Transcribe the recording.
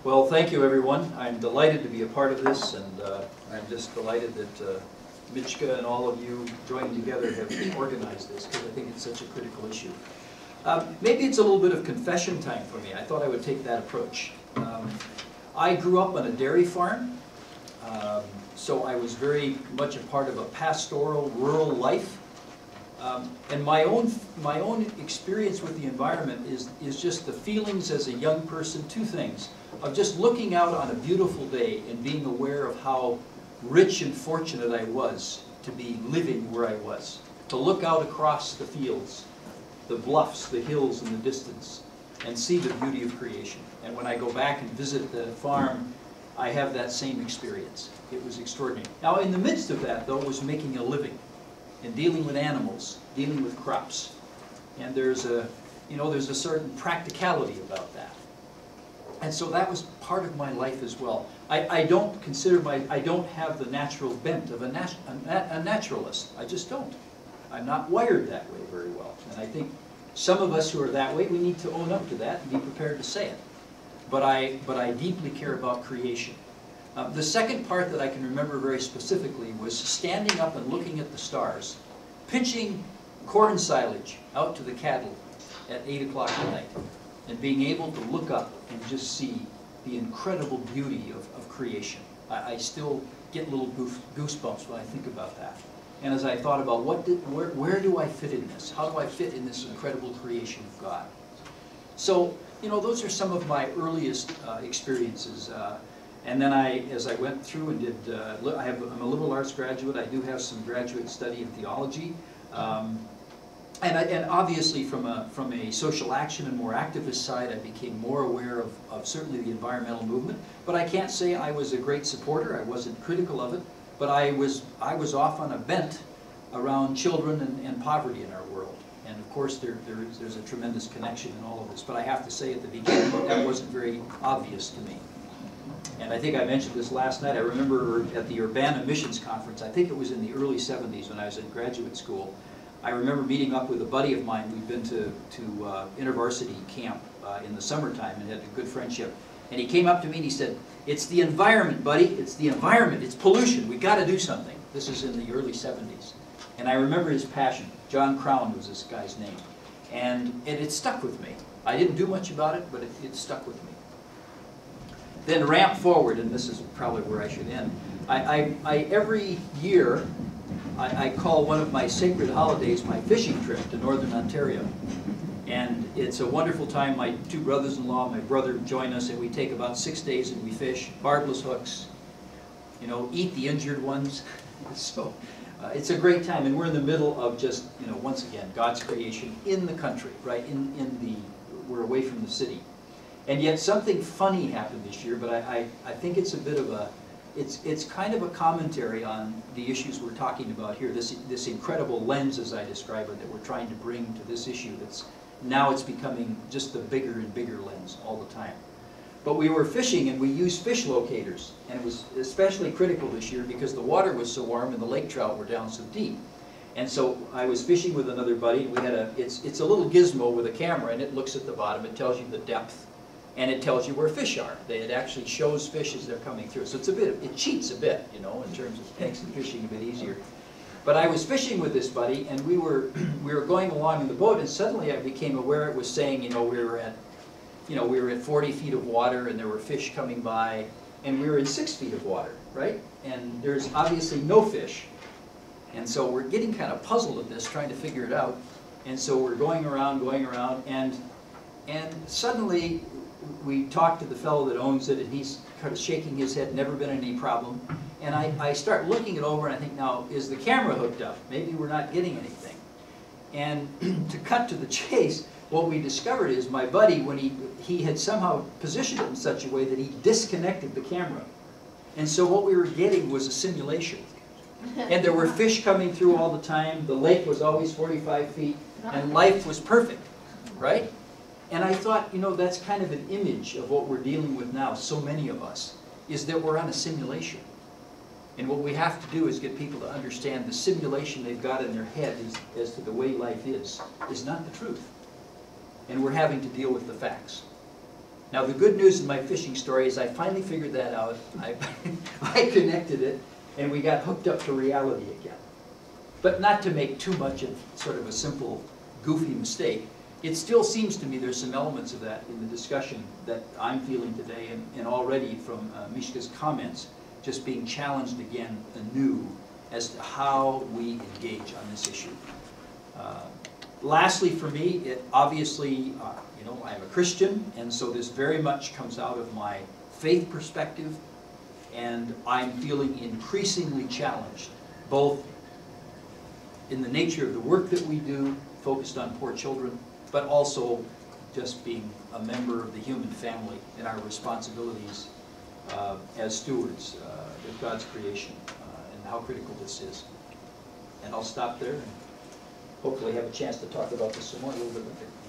Well, thank you, everyone. I'm delighted to be a part of this, and I'm just delighted that Mitchka and all of you joined together have organized this, because I think it's such a critical issue. Maybe it's a little bit of confession time for me. I thought I would take that approach. I grew up on a dairy farm, so I was very much a part of a pastoral, rural life. And my own experience with the environment is just the feelings as a young person, two things, of just looking out on a beautiful day and being aware of how rich and fortunate I was to be living where I was, to look out across the fields, the bluffs, the hills in the distance, and see the beauty of creation. And when I go back and visit the farm, I have that same experience. It was extraordinary. Now, in the midst of that, though, was making a living and dealing with animals, dealing with crops. And there's a certain practicality about that. And so that was part of my life as well. I don't have the natural bent of a naturalist. I just don't. I'm not wired that way very well. And I think some of us who are that way, we need to own up to that and be prepared to say it. But I deeply care about creation. The second part that I can remember very specifically was standing up and looking at the stars, pitching corn silage out to the cattle at 8 o'clock at night, and being able to look up and just see the incredible beauty of creation. I still get little goosebumps when I think about that. And as I thought about where do I fit in this? How do I fit in this incredible creation of God? So, those are some of my earliest experiences. And then as I went through and did, I'm a liberal arts graduate. I do have some graduate study in theology. And obviously from a social action and more activist side, I became more aware of certainly the environmental movement. But I can't say I was a great supporter. I wasn't critical of it. But I was off on a bent around children and poverty in our world. And of course there's a tremendous connection in all of this. But I have to say at the beginning that wasn't very obvious to me. And I think I mentioned this last night. I remember at the Urbana Missions Conference, I think it was in the early 70s when I was in graduate school. I remember meeting up with a buddy of mine. We'd been to InterVarsity camp in the summertime and had a good friendship. And he came up to me and he said, "It's the environment, buddy. It's the environment. It's pollution. We got to do something." This is in the early 70s. And I remember his passion. John Crown was this guy's name. And it stuck with me. I didn't do much about it, but it stuck with me. Then ramp forward, and this is probably where I should end. Every year, I call one of my sacred holidays my fishing trip to Northern Ontario. And it's a wonderful time. My two brothers-in-law, my brother join us, and we take about 6 days and we fish, barbless hooks, eat the injured ones. So it's a great time, and we're in the middle of just, once again, God's creation in the country, right? We're away from the city. And yet something funny happened this year, but I think it's a bit of it's kind of a commentary on the issues we're talking about here, this incredible lens, as I describe it, that we're trying to bring to this issue now it's becoming just a bigger and bigger lens all the time. But we were fishing and we used fish locators, and it was especially critical this year because the water was so warm and the lake trout were down so deep. And so I was fishing with another buddy, and we had it's a little gizmo with a camera, and it looks at the bottom, it tells you the depth. And it tells you where fish are. It actually shows fish as they're coming through. So it cheats a bit, in terms of makes the fishing a bit easier. But I was fishing with this buddy, and we were going along in the boat, and suddenly I became aware it was saying, we were at 40 feet of water, and there were fish coming by, and we were in 6 feet of water, right? And there's obviously no fish. And so we're getting kind of puzzled at this, trying to figure it out. And so we're going around, and suddenly we talked to the fellow that owns it, and he's kind of shaking his head, never been any problem. And I start looking it over, and I think, now, is the camera hooked up? Maybe we're not getting anything. And to cut to the chase, what we discovered is my buddy, when he had somehow positioned it in such a way that he disconnected the camera. And so what we were getting was a simulation. And there were fish coming through all the time. The lake was always 45 feet, and life was perfect, right? And I thought, that's kind of an image of what we're dealing with now, so many of us, is that we're on a simulation. And what we have to do is get people to understand the simulation they've got in their head as to the way life is not the truth. And we're having to deal with the facts. Now, the good news in my fishing story is I finally figured that out. I connected it, and we got hooked up to reality again. But not to make too much of sort of a simple, goofy mistake. It still seems to me there's some elements of that in the discussion that I'm feeling today, and already from Mishka's comments, just being challenged again anew as to how we engage on this issue. Lastly, for me, obviously, you know, I'm a Christian, and so this very much comes out of my faith perspective, and I'm feeling increasingly challenged, both in the nature of the work that we do, focused on poor children, but also just being a member of the human family and our responsibilities as stewards of God's creation, and how critical this is. And I'll stop there and hopefully have a chance to talk about this some more a little bit later.